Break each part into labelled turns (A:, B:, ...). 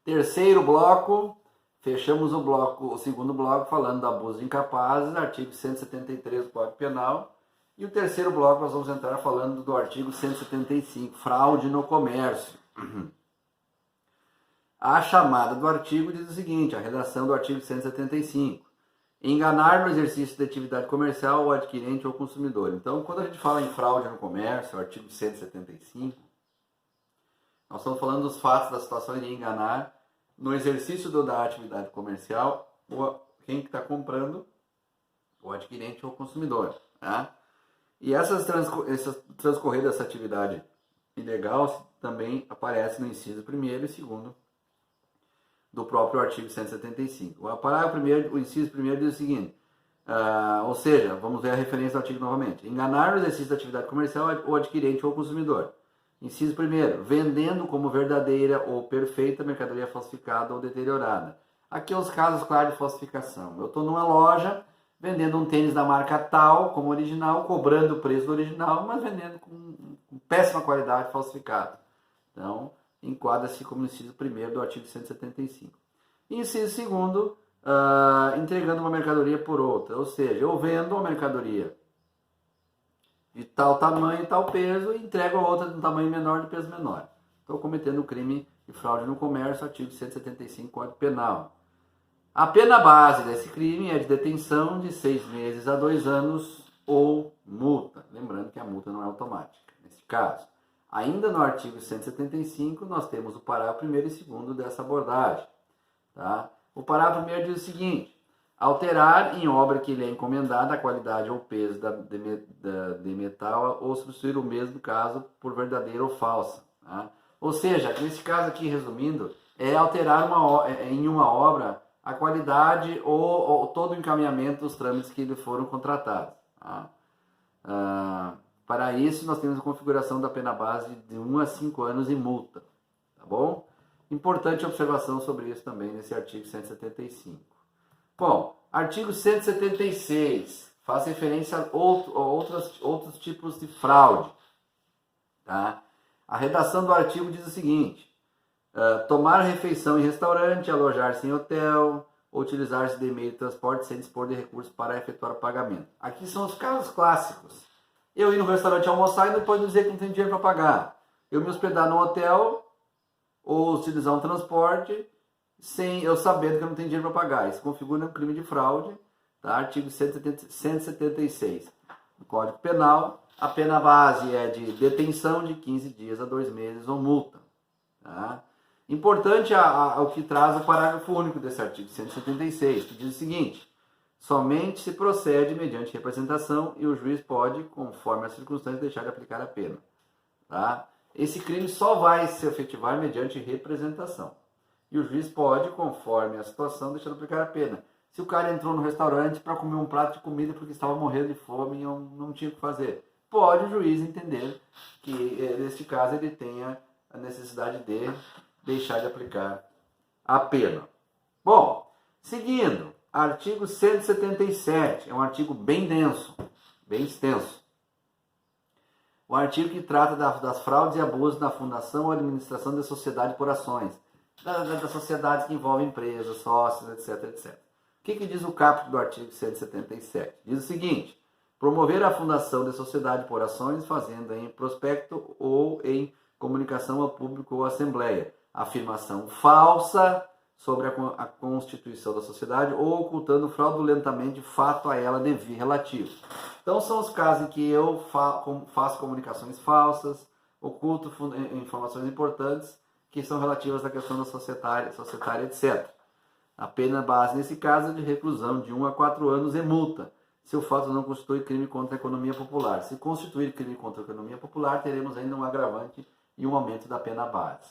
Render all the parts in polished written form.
A: Terceiro bloco, fechamos o segundo bloco falando do abuso de incapazes, artigo 173 do Código Penal. E o terceiro bloco nós vamos entrar falando do artigo 175, fraude no comércio. A chamada do artigo diz o seguinte, a redação do artigo 175. Enganar no exercício de atividade comercial o adquirente ou consumidor. Então, quando a gente fala em fraude no comércio, o artigo 175, nós estamos falando dos fatos da situação de enganar no exercício da atividade comercial quem está comprando, o adquirente ou o consumidor. Tá? E transcorrer dessa atividade ilegal também aparece no inciso 1º e 2º do próprio artigo 175. O parágrafo 1º, o inciso 1º diz o seguinte, ou seja, vamos ver a referência do artigo novamente. Enganar no exercício da atividade comercial o adquirente ou o consumidor. Inciso 1º, vendendo como verdadeira ou perfeita mercadoria falsificada ou deteriorada. Aqui os casos claros de falsificação. Eu estou numa loja vendendo um tênis da marca tal, como original, cobrando o preço do original, mas vendendo com péssima qualidade, falsificado. Então, enquadra-se como inciso 1º do artigo 175. Inciso 2º, entregando uma mercadoria por outra. Ou seja, eu vendo uma mercadoria de tal tamanho e tal peso e entrego a outra de um tamanho menor de peso menor. Estou cometendo o crime de fraude no comércio, artigo 175, Código Penal. A pena base desse crime é de detenção de 6 meses a 2 anos ou multa. Lembrando que a multa não é automática, nesse caso. Ainda no artigo 175, nós temos o parágrafo 1º e 2º dessa abordagem. Tá? O parágrafo 1º diz o seguinte, alterar em obra que lhe é encomendada a qualidade ou peso de metal ou substituir o mesmo caso por verdadeira ou falsa. Tá? Ou seja, nesse caso aqui, resumindo, é alterar em uma obra a qualidade ou todo o encaminhamento dos trâmites que lhe foram contratados. Tá? Para isso, nós temos a configuração da pena base de 1 a 5 anos e multa. Tá bom? Importante observação sobre isso também nesse artigo 175. Bom, artigo 176 faz referência a outros tipos de fraude. Tá? A redação do artigo diz o seguinte, tomar refeição em restaurante, alojar-se em hotel, utilizar-se de meio de transporte sem dispor de recursos para efetuar o pagamento. Aqui são os casos clássicos. Eu ir no restaurante almoçar e depois dizer que não tenho dinheiro para pagar. Eu me hospedar no hotel ou utilizar um transporte sem eu sabendo que eu não tenho dinheiro para pagar. Isso configura um crime de fraude, tá? Artigo 176 do Código Penal. A pena base é de detenção de 15 dias a 2 meses ou multa. Tá? Importante o que traz o parágrafo único desse artigo 176, que diz o seguinte, somente se procede mediante representação e o juiz pode, conforme as circunstâncias, deixar de aplicar a pena. Tá? Esse crime só vai se efetivar mediante representação. E o juiz pode, conforme a situação, deixar de aplicar a pena. Se o cara entrou no restaurante para comer um prato de comida porque estava morrendo de fome e não tinha o que fazer, pode o juiz entender que, neste caso, ele tenha a necessidade de deixar de aplicar a pena. Bom, seguindo, artigo 177, é um artigo bem denso, bem extenso. O artigo que trata das fraudes e abusos na fundação ou administração da sociedade por ações, das sociedades que envolvem empresas, sócios, etc, etc. O que diz o caput do artigo 177? Diz o seguinte, promover a fundação de sociedade por ações, fazendo em prospecto ou em comunicação ao público ou assembleia, afirmação falsa sobre a constituição da sociedade ou ocultando fraudulentamente fato a ela relativo. Então são os casos em que eu faço comunicações falsas, oculto informações importantes que são relativas à questão da societária, etc. A pena base nesse caso é de reclusão de 1 a 4 anos e multa, se o fato não constitui crime contra a economia popular. Se constituir crime contra a economia popular, teremos ainda um agravante e um aumento da pena base.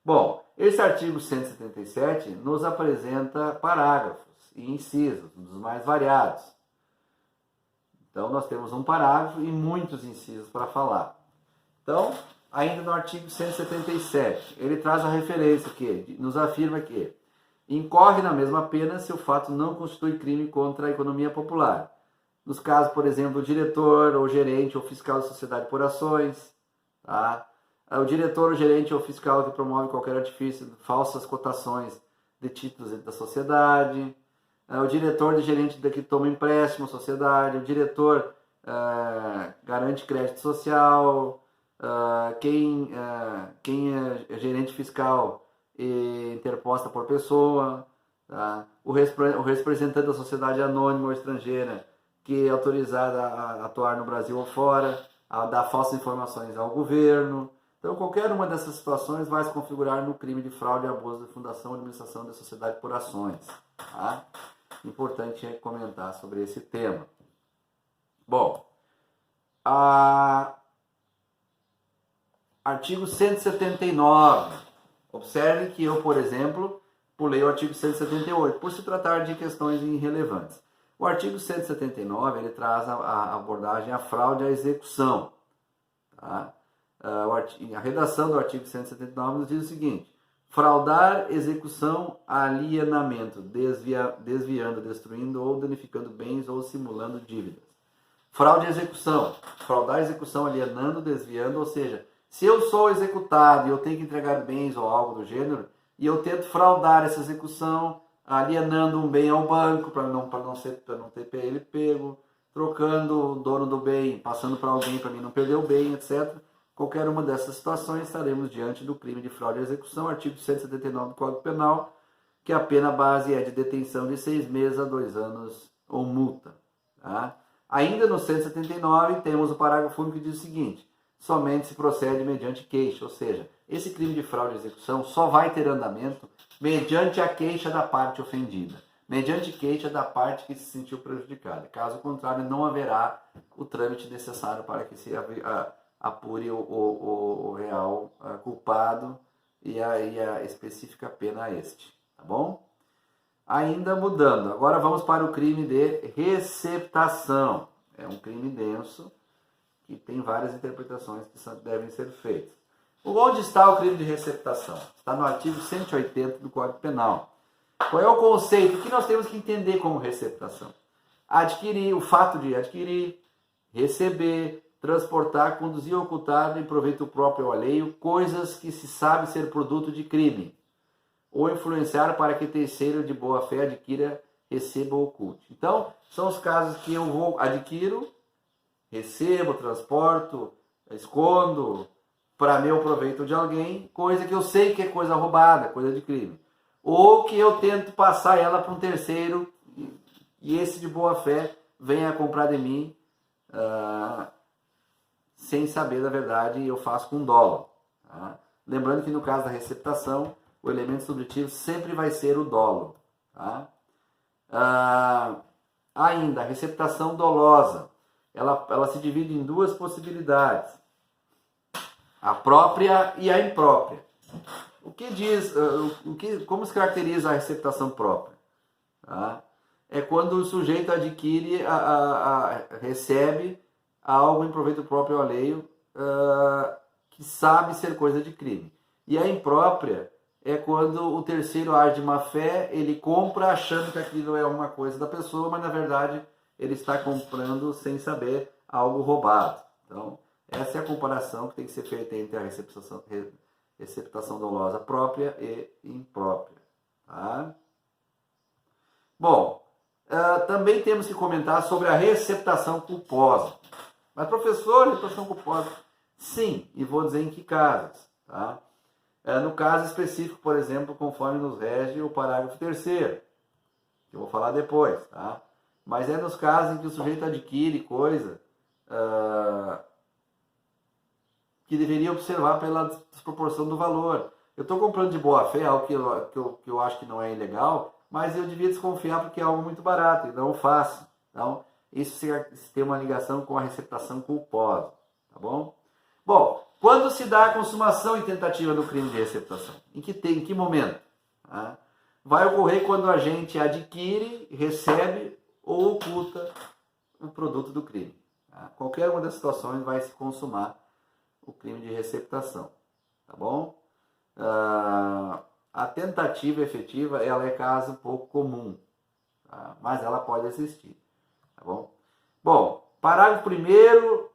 A: Bom, esse artigo 177 nos apresenta parágrafos e incisos, dos mais variados. Então, nós temos um parágrafo e muitos incisos para falar. Então, ainda no artigo 177, ele traz a referência que nos afirma que incorre na mesma pena se o fato não constitui crime contra a economia popular. Nos casos, por exemplo, do diretor ou gerente ou fiscal da sociedade por ações, tá? O diretor, o gerente ou fiscal que promove qualquer artifício de falsas cotações de títulos da sociedade, o diretor de gerente que toma empréstimo à sociedade, o diretor garante crédito social, quem é gerente fiscal interposta por pessoa, tá? O representante da sociedade anônima ou estrangeira que é autorizada a atuar no Brasil ou fora, a dar falsas informações ao governo. Então, qualquer uma dessas situações vai se configurar no crime de fraude e abuso de fundação ou administração da sociedade por ações. Tá? Importante comentar sobre esse tema. Bom, artigo 179. Observe que eu, por exemplo, pulei o artigo 178, por se tratar de questões irrelevantes. O artigo 179, ele traz a abordagem à fraude à execução. Tá? A redação do artigo 179 nos diz o seguinte: fraudar execução, alienamento, desviando, destruindo ou danificando bens ou simulando dívidas. Fraude à execução. Fraudar a execução, alienando, desviando, ou seja, se eu sou executado e eu tenho que entregar bens ou algo do gênero, e eu tento fraudar essa execução, alienando um bem ao banco para não ter ele pego, trocando o dono do bem, passando para alguém para mim não perder o bem, etc. Qualquer uma dessas situações estaremos diante do crime de fraude à execução, artigo 179 do Código Penal, que a pena base é de detenção de 6 meses a 2 anos ou multa. Tá? Ainda no 179 temos o parágrafo único que diz o seguinte: somente se procede mediante queixa, ou seja, esse crime de fraude à execução só vai ter andamento mediante a queixa da parte ofendida, mediante queixa da parte que se sentiu prejudicada. Caso contrário, não haverá o trâmite necessário para que se apure o real culpado e a específica pena a este. Tá bom? Ainda mudando, agora vamos para o crime de receptação. É um crime denso, que tem várias interpretações que devem ser feitas. Onde está o crime de receptação? Está no artigo 180 do Código Penal. Qual é o conceito? O que nós temos que entender como receptação? Adquirir, o fato de adquirir, receber, transportar, conduzir ou ocultar em proveito próprio ou alheio coisas que se sabe ser produto de crime, ou influenciar para que terceiro de boa fé adquira, receba ou oculte. Então, são os casos que eu adquiro, recebo, transporto, escondo para meu proveito de alguém, coisa que eu sei que é coisa roubada, coisa de crime. Ou que eu tento passar ela para um terceiro e esse de boa fé venha comprar de mim sem saber da verdade e eu faço com dolo. Tá? Lembrando que no caso da receptação, o elemento subjetivo sempre vai ser o dolo. Tá? Ainda, a receptação dolosa. Ela se divide em duas possibilidades: a própria e a imprópria. O que diz, como se caracteriza a receptação própria? Tá? É quando o sujeito adquire, recebe algo em proveito próprio ou alheio que sabe ser coisa de crime. E a imprópria é quando o terceiro age de má fé, ele compra achando que aquilo é uma coisa da pessoa, mas na verdade ele está comprando sem saber algo roubado. Então, essa é a comparação que tem que ser feita entre a receptação dolosa própria e imprópria. Tá? Bom, também temos que comentar sobre a receptação culposa. Mas, professor, receptação culposa? Sim, e vou dizer em que casos. Tá? No caso específico, por exemplo, conforme nos rege o parágrafo 3º, que eu vou falar depois. Tá? Mas é nos casos em que o sujeito adquire coisa que deveria observar pela desproporção do valor. Eu estou comprando de boa fé algo que eu acho que não é ilegal, mas eu devia desconfiar porque é algo muito barato, então eu faço. Então, isso tem uma ligação com a receptação culposa. Tá bom? Bom, quando se dá a consumação e tentativa do crime de receptação? Em que momento? Tá? Vai ocorrer quando a gente adquire, recebe ou oculta o produto do crime. Tá? Qualquer uma das situações vai se consumar o crime de receptação. Tá bom? A tentativa efetiva, ela é caso pouco comum, tá? Mas ela pode existir. Tá bom? Bom, parágrafo 1º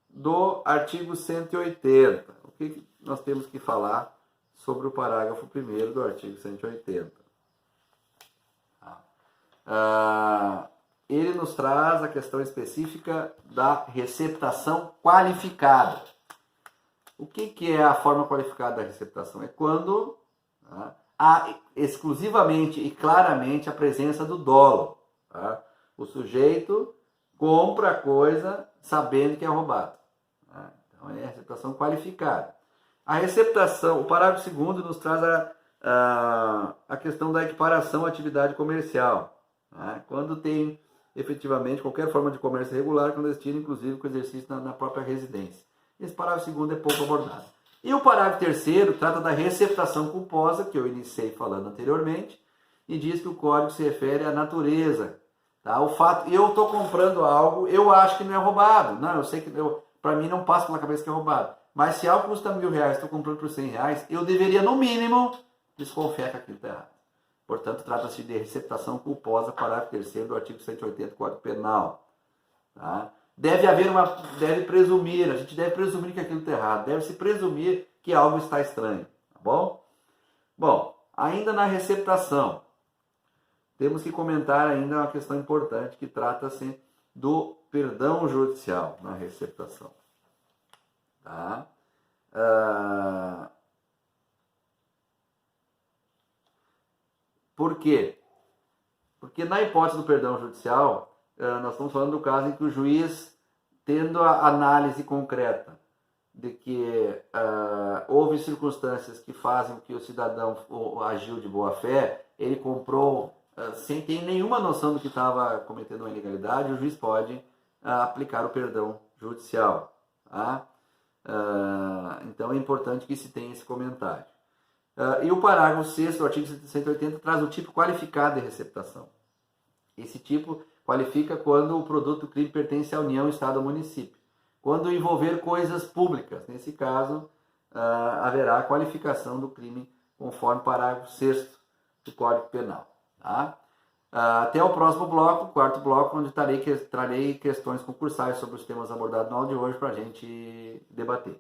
A: do artigo 180. nós temos que falar sobre o parágrafo 1º do artigo 180. Ele nos traz a questão específica da receptação qualificada. O que é a forma qualificada da receptação? É quando há exclusivamente e claramente a presença do dolo. O sujeito compra a coisa sabendo que é roubado. Então é a receptação qualificada. A receptação, o parágrafo 2º nos traz a questão da equiparação à atividade comercial. Quando tem efetivamente qualquer forma de comércio irregular, clandestino, inclusive com exercício na própria residência. Esse parágrafo 2º é pouco abordado. E o parágrafo 3º trata da receptação culposa, que eu iniciei falando anteriormente, e diz que o código se refere à natureza. O fato, eu estou comprando algo, eu acho que não é roubado. Não, eu sei que para mim não passa pela cabeça que é roubado. Mas se algo custa R$1.000, estou comprando por R$100, eu deveria, no mínimo, desconfiar que aquilo está errado. Portanto, trata-se de receptação culposa, parágrafo 3º do artigo 180 do Código Penal. Deve presumir, a gente deve presumir que aquilo está errado, deve-se presumir que algo está estranho, tá bom? Bom, ainda na receptação, temos que comentar ainda uma questão importante que trata-se do perdão judicial na receptação. Por quê? Porque na hipótese do perdão judicial, nós estamos falando do caso em que o juiz, tendo a análise concreta de que houve circunstâncias que fazem com que o cidadão agiu de boa fé, ele comprou sem ter nenhuma noção do que estava cometendo uma ilegalidade, o juiz pode aplicar o perdão judicial. Então é importante que se tenha esse comentário. E o parágrafo 6º do artigo 180 traz o tipo qualificado de receptação. Esse tipo qualifica quando o produto do crime pertence à União, Estado ou município. Quando envolver coisas públicas, nesse caso, haverá a qualificação do crime conforme o parágrafo 6º do Código Penal. Até o próximo bloco, o 4º bloco, onde trarei questões concursais sobre os temas abordados na aula de hoje para a gente debater.